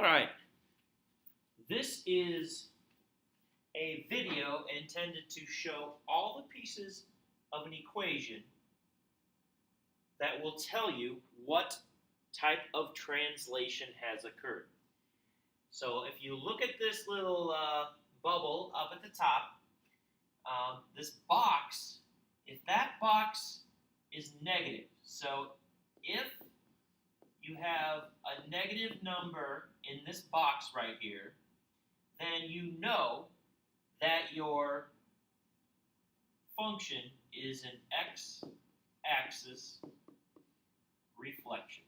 right, this is a video intended to show all the pieces of an equation that will tell you what type of translation has occurred. So if you look at this little bubble up at the top, this box, if that box is negative, so if you have a negative number in this box right here, then you know that your function is an x-axis reflection.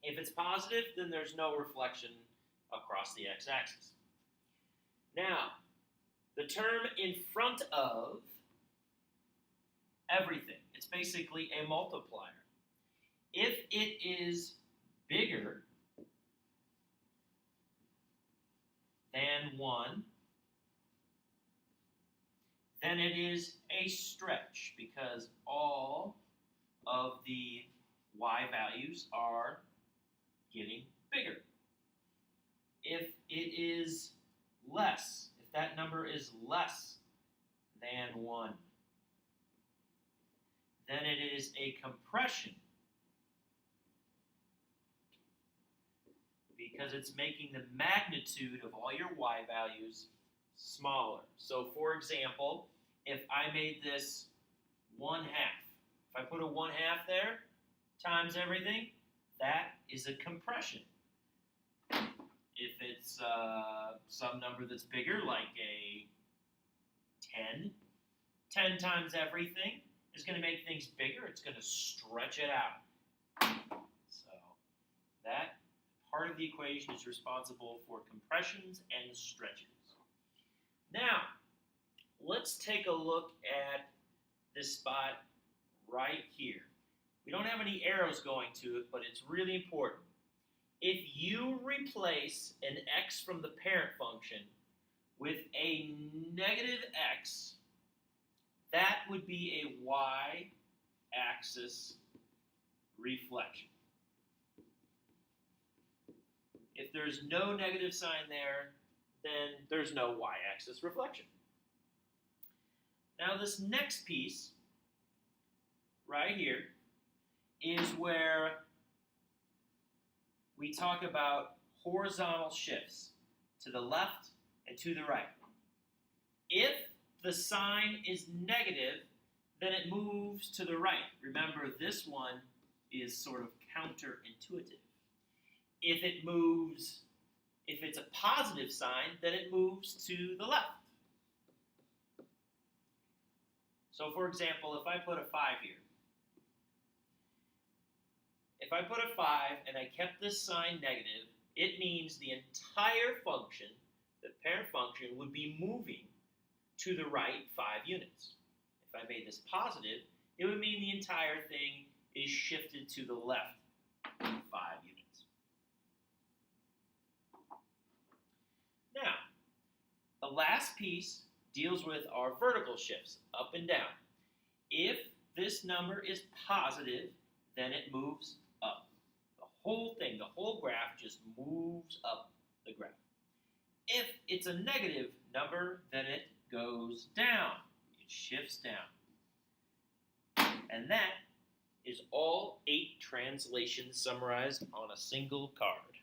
If it's positive, then there's no reflection across the x-axis. Now, the term in front of everything, it's basically a multiplier. If it is bigger than 1, then it is a stretch because all of the y values are getting bigger. If it is less, if that number is less than 1, then it is a compression because it's making the magnitude of all your y values smaller. So for example, if I made this 1/2, if I put a 1/2 there times everything, that is a compression. If it's some number that's bigger, like a 10 times everything is going to make things bigger. It's going to stretch it out. So that part of the equation is responsible for compressions and stretches. Now, let's take a look at this spot right here. We don't have any arrows going to it, but it's really important. If you replace an x from the parent function with a negative x, that would be a y-axis reflection. If there's no negative sign there, then there's no y-axis reflection. Now this next piece right here is where we talk about horizontal shifts to the left and to the right. If the sign is negative, then it moves to the right. Remember, this one is sort of counterintuitive. If it's a positive sign, then it moves to the left. So for example, if I put a 5 here, if I put a 5 and I kept this sign negative, it means the entire function, the parent function, would be moving to the right 5 units. If I made this positive, it would mean the entire thing is shifted to the left 5 units. Now, the last piece deals with our vertical shifts, up and down. If this number is positive, then it moves up. The whole thing, the whole graph just moves up the graph. If it's a negative number, then it goes down. It shifts down. And that is all 8 translations summarized on a single card.